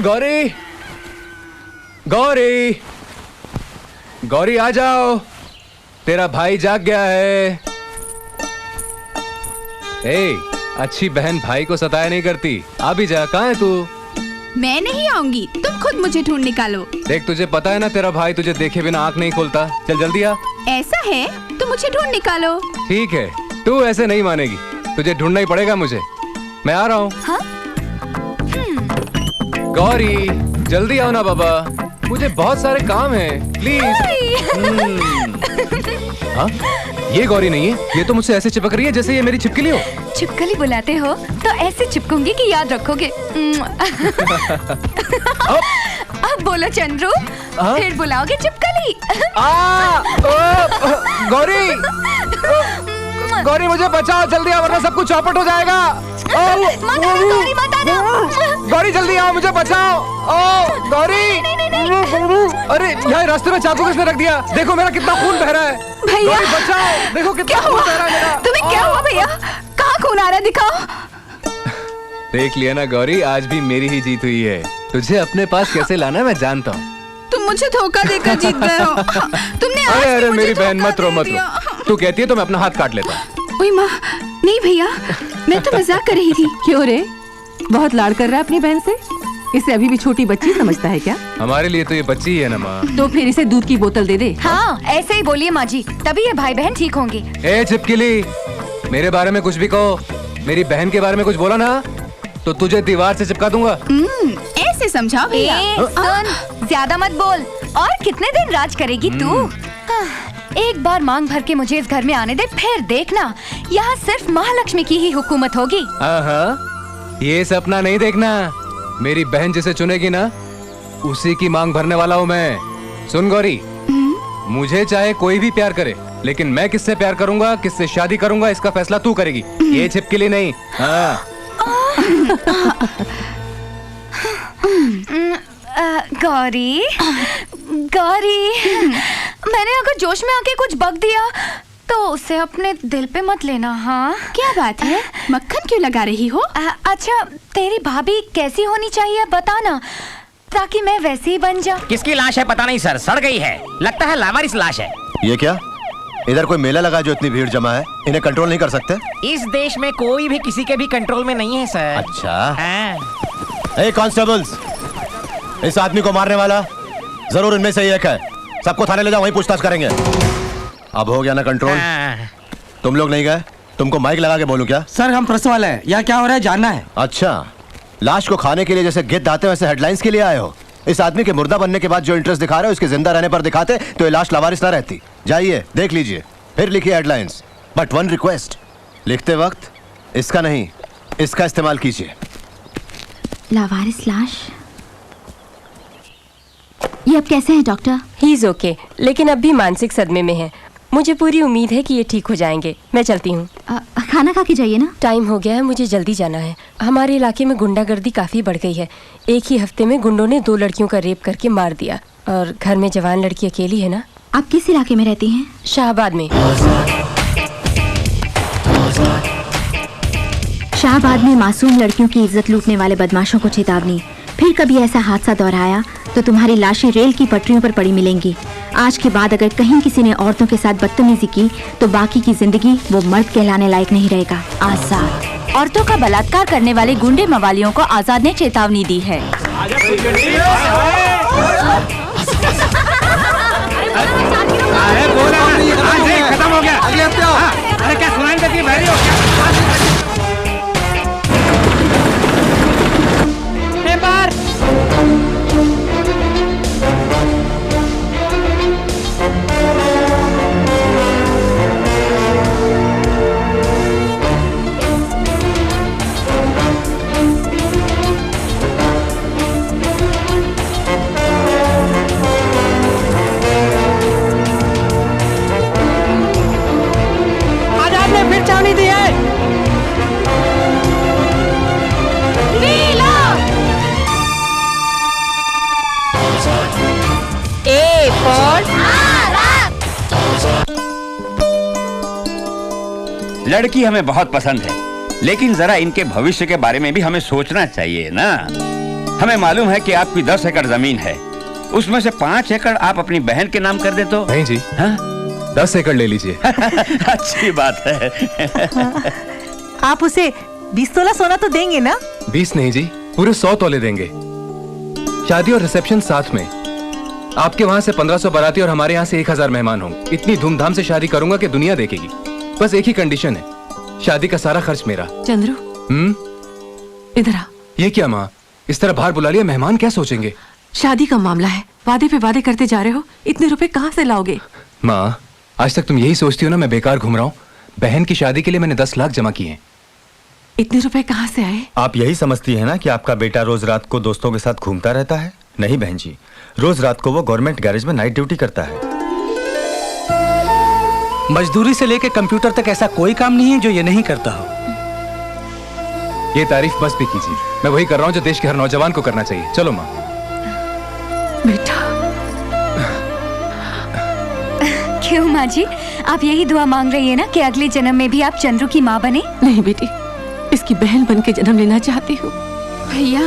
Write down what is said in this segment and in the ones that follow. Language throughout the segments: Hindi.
गौरी, गौरी, गौरी आ जाओ, तेरा भाई जाग गया है। ए, अच्छी बहन भाई को सताया नहीं करती। आ भी जा, कहाँ है तू? मैं नहीं आऊंगी, तुम खुद मुझे ढूंढ निकालो। देख, तुझे पता है ना तेरा भाई तुझे देखे बिना आंख नहीं खोलता। चल जल्दी आ। ऐसा है तो मुझे ढूंढ निकालो। ठीक है, तू ऐसे नहीं मानेगी, तुझे ढूंढना ही पड़ेगा मुझे। मैं आ रहा हूँ। हाँ? गौरी, जल्दी आओ ना बाबा, मुझे बहुत सारे काम हैं, प्लीज। हाँ? ये गौरी नहीं है, ये तो मुझसे ऐसे चिपक रही है जैसे ये मेरी छिपकली हो। छिपकली बुलाते हो तो ऐसे चिपकूंगी कि याद रखोगे। अब बोलो चंद्रू, फिर बुलाओगे छिपकली। गौरी, गौरी मुझे बचाओ, जल्दी आओ वरना सब कुछ चौपट हो जाएगा। गौरी मत आना। गौरी जल्दी आओ, मुझे बचाओ। ओ गौरी, अरे यहाँ रास्ते में चाकू किसने रख दिया? देखो मेरा कितना खून बह रहा है। भैया बचाओ, देखो कितना खून बह रहा है मेरा। तुम्हें क्या हुआ भैया? कहाँ खून आ रहा है, दिखाओ। देख लिया ना गौरी, आज भी मेरी ही जीत हुई है। तुझे अपने पास कैसे लाना है मैं जानता हूँ। तुम मुझे धोखा देकर जीत गए हो। तुमने आज अरे भी मुझे मेरी बहन धोखा मत रो दे मत दिया। रो। तू कहती है तो मैं अपना हाथ काट लेता हूँ। ओए माँ, नहीं भैया, मैं तो मजाक कर रही थी। क्यों रे, बहुत लाड़ कर रहा है अपनी बहन से? इसे अभी भी छोटी बच्ची समझता है क्या? हमारे लिए तो ये बच्ची ही है ना माँ। तो फिर इसे दूध की बोतल दे दे। हाँ, ऐसे ही बोलिए माँ जी, तभी ये भाई बहन ठीक होंगे। ए चिपकिली, मेरे बारे में कुछ भी कहो, मेरी बहन के बारे में कुछ बोला ना तो तुझे दीवार से चिपका दूंगा। ऐसे समझाओ भैया। सुन, ज्यादा मत बोल। और कितने दिन राज करेगी तू? एक बार मांग भर के मुझे इस घर में आने दे, फिर देखना यहाँ सिर्फ महालक्ष्मी की ही हुकूमत होगी। हाँ, ये सपना नहीं देखना। मेरी बहन जिसे चुनेगी ना उसी की मांग भरने वाला हूँ मैं। सुन गौरी, मुझे चाहे कोई भी प्यार करे, लेकिन मैं किससे प्यार करूंगा, किससे शादी करूंगा, इसका फैसला तू करेगी। ये छिपकली नहीं। हाँ। गौरी, गौरी, मैंने अगर जोश में आके कुछ बक दिया तो उसे अपने दिल पे मत लेना। हाँ, क्या बात है, मक्खन क्यों लगा रही हो? अच्छा, तेरी भाभी कैसी होनी चाहिए बताना, ताकि मैं वैसी ही बन जाऊं। किसकी लाश है पता नहीं सर, सड़ गई है, लगता है लावारिस लाश है। ये क्या, इधर कोई मेला लगा जो इतनी भीड़ जमा है? इन्हें कंट्रोल नहीं कर सकते? इस देश में कोई भी किसी के भी कंट्रोल में नहीं है सर। अच्छा। ए कांस्टेबल्स, इस आदमी को मारने वाला जरूर इनमें से ही एक है। सबको थाने ले जाओ, वहीं पूछताछ करेंगे। अब हो गया ना कंट्रोल? तुम लोग नहीं गए? तुमको माइक लगा के बोलूं क्या? सर हम प्रेस वाले हैं, यहाँ क्या हो रहा है जानना है। अच्छा, लाश को खाने के लिए जैसे गिद्ध आते वैसे हेडलाइंस के लिए आए हो? इस आदमी के मुर्दा बनने के बाद जो इंटरेस्ट दिखा रहे हो, उसके जिंदा रहने पर दिखाते तो ये लाश लावारिस ना रहती। जाइए देख लीजिए, फिर लिखिए हेडलाइंस। बट वन रिक्वेस्ट, लिखते वक्त इसका नहीं इसका इस्तेमाल कीजिए। लावारिस लाश। ये अब कैसे है डॉक्टर? ही इज ओके, लेकिन अब भी मानसिक सदमे में है। मुझे पूरी उम्मीद है कि ये ठीक हो जाएंगे। मैं चलती हूँ। खाना खा के जाइए ना। टाइम हो गया है, मुझे जल्दी जाना है। हमारे इलाके में गुंडागर्दी काफी बढ़ गई है। एक ही हफ्ते में गुंडों ने 2 लड़कियों का रेप करके मार दिया, और घर में जवान लड़की अकेली है ना। आप किस इलाके में रहती हैं? शाहबाद में। शाहबाद में मासूम लड़कियों की इज्जत लूटने वाले बदमाशों को चेतावनी, फिर कभी ऐसा हादसा दोहराया तो तुम्हारी लाशें रेल की पटरियों पर पड़ी मिलेंगी। आज के बाद अगर कहीं किसी ने औरतों के साथ बदतमीजी की तो बाकी की जिंदगी वो मर्द कहलाने लायक नहीं रहेगा। आजाद। औरतों का बलात्कार करने वाले गुंडे मवालियों को आजाद ने चेतावनी दी है। खत्म हो गया। अगले हफ्ते आओ। अरे क्या सुनाई देती है, बहरी हो क्या? लड़की हमें बहुत पसंद है, लेकिन जरा इनके भविष्य के बारे में भी हमें सोचना चाहिए ना। हमें मालूम है कि आपकी 10 एकड़ जमीन है, उसमें से 5 एकड़ आप अपनी बहन के नाम कर दे तो? नहीं जी, हाँ? 10 एकड़ ले लीजिए। अच्छी बात है। आप उसे 20 तोला सोना तो देंगे ना? 20 नहीं जी, पूरे 100 तोले देंगे। शादी और रिसेप्शन साथ में। आपके वहां से 1500 बाराती और हमारे यहाँ से 1000 मेहमान होंगे। इतनी धूमधाम से शादी करूंगा कि दुनिया देखेगी। बस एक ही कंडीशन है, शादी का सारा खर्च मेरा। चंद्रू, इधर आ। ये क्या माँ, इस तरह बाहर बुला लिया, मेहमान क्या सोचेंगे? शादी का मामला है, वादे पे वादे करते जा रहे हो, इतने रुपए कहाँ से लाओगे? माँ, आज तक तुम यही सोचती हो ना मैं बेकार घूम रहा हूँ। बहन की शादी के लिए मैंने 10 लाख जमा किए हैं। इतने रुपए कहाँ से आए? आप यही समझती है ना कि आपका बेटा रोज रात को दोस्तों के साथ घूमता रहता है? नहीं बहन जी, रोज रात को वो गवर्नमेंट गैरेज में नाइट ड्यूटी करता है। मजदूरी से लेकर कंप्यूटर तक ऐसा कोई काम नहीं है जो ये नहीं करता हो। ये तारीफ बस भी कीजिए, मैं वही कर रहा हूँ जो देश के हर नौजवान को करना चाहिए। चलो माँ। बेटा। क्यों माँ जी, आप यही दुआ मांग रही है ना कि अगले जन्म में भी आप चंद्रू की माँ बने? नहीं बेटी, इसकी बहन बन के जन्म लेना चाहती हूँ। भैया,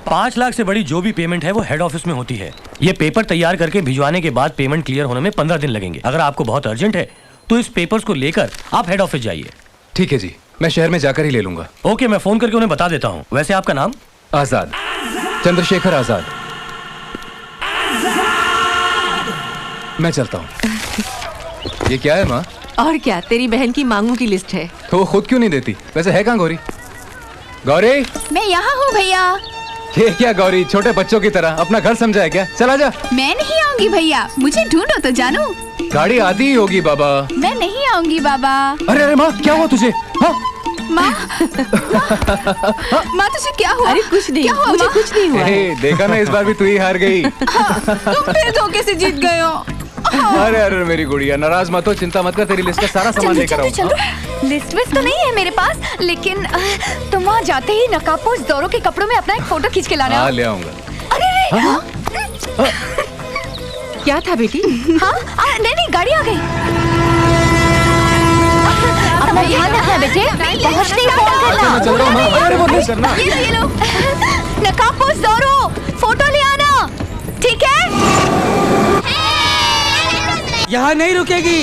5 लाख से बड़ी जो भी पेमेंट है वो हेड ऑफिस में होती है। ये पेपर तैयार करके भिजवाने के बाद पेमेंट क्लियर होने में 15 दिन लगेंगे। अगर आपको बहुत अर्जेंट है तो इस पेपर्स को लेकर आप हेड ऑफिस जाइए। ठीक है जी, मैं शहर में जाकर ही ले लूंगा। ओके, मैं फोन करके उन्हें बता देता हूँ। वैसे आपका नाम? आजाद, चंद्रशेखर आजाद। मैं चलता हूँ। ये क्या है माँ? और क्या, तेरी बहन की मांगों की लिस्ट है। तो वो खुद क्यों नहीं देती? वैसे है कहाँ गौरी? गौरी, मैं यहाँ हूँ भैया। ये क्या गौरी, छोटे बच्चों की तरह अपना घर समझा है क्या? चला जा। मैं नहीं आऊंगी भैया, मुझे ढूंढो तो जानू। गाड़ी आती ही होगी बाबा। मैं नहीं आऊंगी बाबा। अरे अरे माँ, क्या हुआ तुझे? हाँ? माँ, माँ तुझे क्या हुआ? अरे कुछ नहीं, क्या हुआ, मुझे माँ? कुछ नहीं हुआ। देखा ना, इस बार भी तू ही हार गई। तुम फिर धोखे से जीत गए हो। अरे अरे मेरी गुड़िया, नाराज मत हो, चिंता मत कर, तेरी लिस्ट का सारा सामान लेकर आऊँ। लिस्ट विस्ट तो नहीं है मेरे पास, लेकिन तुम वहाँ जाते ही नकाबपोश दौरों के कपड़ों में अपना एक फोटो खींच के लाना। हाँ, ले आऊंगा। अरे क्या था बेटी? हाँ, नहीं गाड़ी आ गई। अपना ध्यान रखना बेटे, पहुँचते ही फोन करना। मैं चल रहा हूँ माँ। अरे वो नहीं करना। ये लो नकाबपोश दौरों, फोटो ले आना, ठीक है? यहाँ नहीं रुकेगी।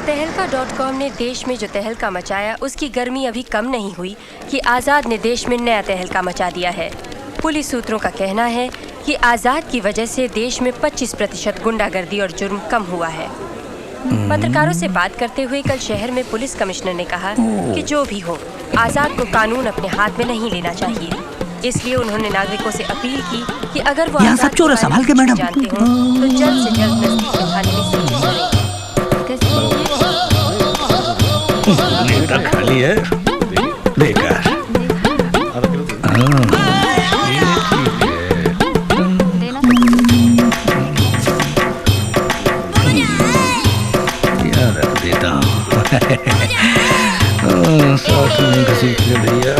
तहलका.com ने देश में जो तहलका मचाया उसकी गर्मी अभी कम नहीं हुई कि आज़ाद ने देश में नया तहलका मचा दिया है। पुलिस सूत्रों का कहना है कि आज़ाद की वजह से देश में 25% गुंडागर्दी और जुर्म कम हुआ है। पत्रकारों से बात करते हुए कल शहर में पुलिस कमिश्नर ने कहा कि जो भी हो, आज़ाद को कानून अपने हाथ में नहीं लेना चाहिए। इसलिए उन्होंने नागरिकों से अपील की कि अगर वो यहाँ सब चोर संभाल के मैडम जानते हो तो जल्द से जल्द नजदीकी थाने में सूचित करें। नेता खाली है, बेकार। साथ में घसीट ले भैया।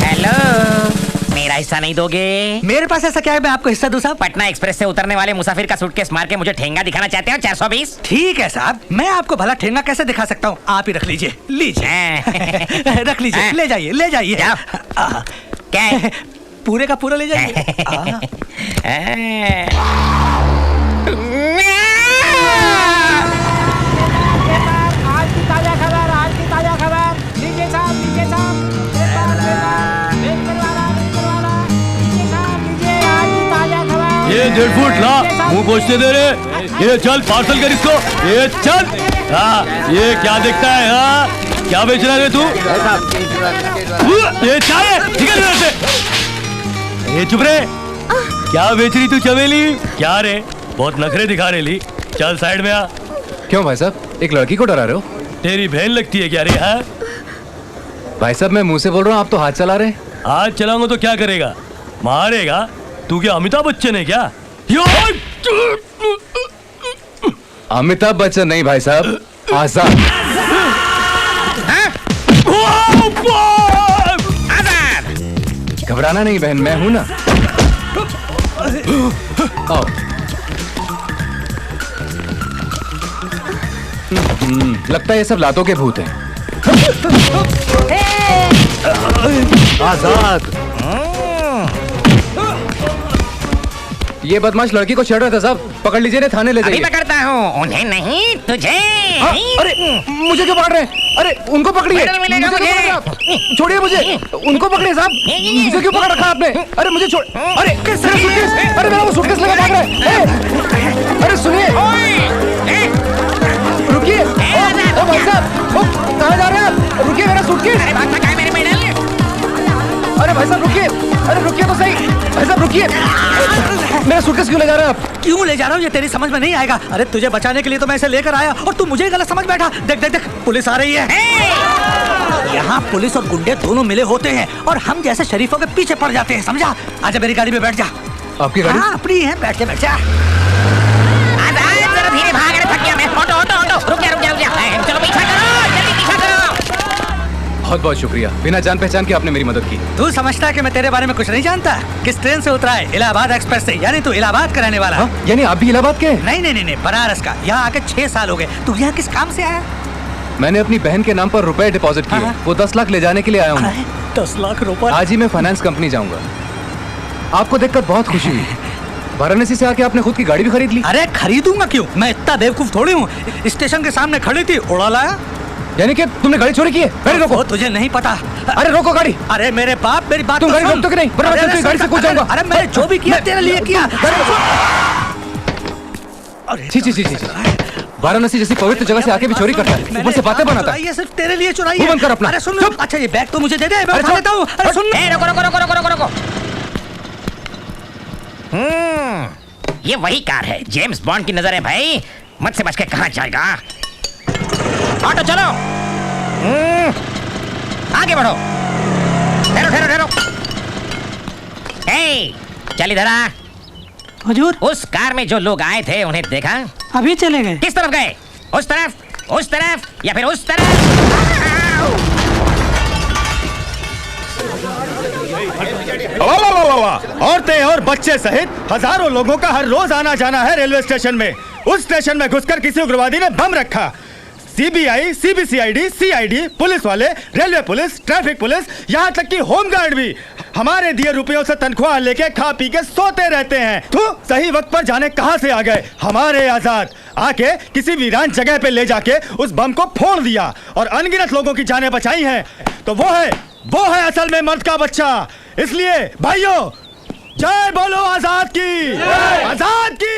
हेलो, मेरा हिस्सा नहीं दोगे? मेरे पास ऐसा क्या है मैं आपको हिस्सा दूं साहब? पटना एक्सप्रेस से उतरने वाले मुसाफिर का सूटकेस मार के मुझे ठेंगा दिखाना चाहते हो? 420। ठीक है साहब, मैं आपको भला ठेंगा कैसे दिखा सकता हूँ? आप ही रख लीजिए, लीजिए। रख लीजिए, ले जाइए, ले जाइए। क्या है? पूरे का पूरा ले जाइए। ये 1.5 फुट ला, मुंह पोछते दे रे। ये चल पार्सल कर इसको, ये चल। हाँ, ये क्या देखता है? हाँ, क्या बेच रहा है तू? ये चाय है, निकल इधर से। ये चुप रे, क्या बेच रही तू चमेली? क्या रे, बहुत नखरे दिखा रही ली। चल साइड में आ। क्यों भाई साहब, एक लड़की को डरा रहे हो? तेरी बहन लगती है क्या रे? हाँ भाई साहब, मैं मुंह से बोल रहा हूँ, आप तो हाथ चला रहे हैं। हाथ चलाऊंगा तो क्या करेगा? मारेगा? तू क्या अमिताभ बच्चन है क्या? अमिताभ बच्चन नहीं भाई साहब, आजाद। घबराना नहीं बहन, मैं हूं ना। आओ। लगता है ये सब लातों के भूत हैं। आजाद। ये बदमाश लड़की को छेड़ रहा था साहब, पकड़ लीजिए, ने थाने ले जाइए। अभी पकड़ता हूँ, उन्हें नहीं तुझे। अरे मुझे क्यों पकड़ रहे हैं? अरे उनको पकड़िए, छोड़िए मुझे, उनको पकड़िए साहब, मुझे क्यों पकड़ रखा आपने? अरे मुझे छोड़, अरे सूटकेस, अरे मेरा वो सूटकेस लेकर भाग रहा है। अरे सुनिए, रुकिए, ओ भाई साहब, कहाँ जा रहे हैं आप? रुकिए, मेरा सूटकेस। अरे भाई साहब रुकिए, अरे रुकिए तो सही, भाई साहब रुकिए, मेरा सूटकेस क्यों ले जा रहे हैं आप? क्यों ले जा रहा हूँ ये तेरी समझ में नहीं आएगा। अरे तुझे बचाने के लिए तो मैं इसे लेकर आया और तू मुझे गलत समझ बैठा। देख देख देख, पुलिस आ रही है। यहाँ पुलिस और गुंडे दोनों मिले होते हैं और हम जैसे शरीफों के पीछे पड़ जाते हैं, समझा? आजा मेरी गाड़ी में बैठ जा। आपकी गाड़ी? हाँ अपनी है, बैठ जा बैठ जा। धीरे भाग रहे, थक गया मैं। ऑटो ऑटो ऑटो, रुक जा रुक जा रुक जा। चलो पीछा करो, जल्दी पीछा करो। बहुत बहुत शुक्रिया, बिना जान पहचान के आपने मेरी मदद की। तू समझता है कि मैं तेरे बारे में कुछ नहीं जानता? किस ट्रेन से उतरा है? इलाहाबाद एक्सप्रेस से, यानी तू इलाहाबाद का रहने वाला है। यानी आप भी इलाहाबाद के? नहीं नहीं नहीं, बनारस का। यहाँ आके 6 साल हो गए। तू यहाँ किस काम से आया? मैंने अपनी बहन के नाम पर रुपए डिपॉजिट किए, वो 10 लाख ले जाने के लिए आया हूँ। 10 लाख रुपए? आज ही मैं फाइनेंस कंपनी जाऊंगा। आपको देखकर बहुत खुशी हुई। वाराणसी से आके आपने खुद की गाड़ी भी खरीद ली? अरे खरीदूंगा क्यों, मैं इतना बेवकूफ थोड़ी हूँ। स्टेशन के सामने खड़ी थी, उड़ा लाया। यानी कि तुमने गाड़ी चोरी की है? गाड़ी रोको। तुझे नहीं पता। अरे रोको गाड़ी। अरे मेरे बाप, मेरी बात तुम तो गाड़ी सुन। रोकते कि नहीं? बराबर चलते गाड़ी से कूद जाऊंगा। अरे मैंने जो भी किया तेरे लिए किया। छी छी छी छी, वाराणसी जैसी पवित्र जगह से आके भी चोरी करता है, ऊपर से बातें बनाता है। ये सिर्फ तेरे लिए चुराई मुंह है। बंद कर अपना। अरे सुन, अच्छा ये बैग तो मुझे दे दे, मैं उठा लेता हूँ। अरे सुन, रुको रुको रुको रुको रुको रुको। ये वही कार है, जेम्स बॉन्ड की नजर है भाई। मत से बच के कहाँ जाएगा। ऑटो चलो, आगे बढ़ो। ठहरो ठहरो ठहरो। चल इधर आ। हुजूर, उस कार में जो लोग आए थे उन्हें देखा? अभी चले गए। किस तरफ गए? उस तरफ या फिर उस तरफ? औरतें और बच्चे सहित हजारों लोगों का हर रोज आना जाना है रेलवे स्टेशन में। उस स्टेशन में घुसकर किसी उग्रवादी ने बम रखा। सीबीआई, सीबीसीआईडी, सीआईडी, पुलिस वाले, रेलवे पुलिस, ट्रैफिक पुलिस, यहाँ तक कि होमगार्ड भी हमारे दिए रुपयों से तनख्वाह लेके खा पी के सोते रहते हैं। तो सही वक्त पर जाने कहां से आ गए हमारे आजाद। आके किसी वीरान जगह पे ले जाके उस बम को फोड़ दिया और अनगिनत लोगों की जानें बचाई हैं। तो वो है असल में मर्द का बच्चा। इसलिए भाइयों, जय बोलो आजाद की, आजाद की।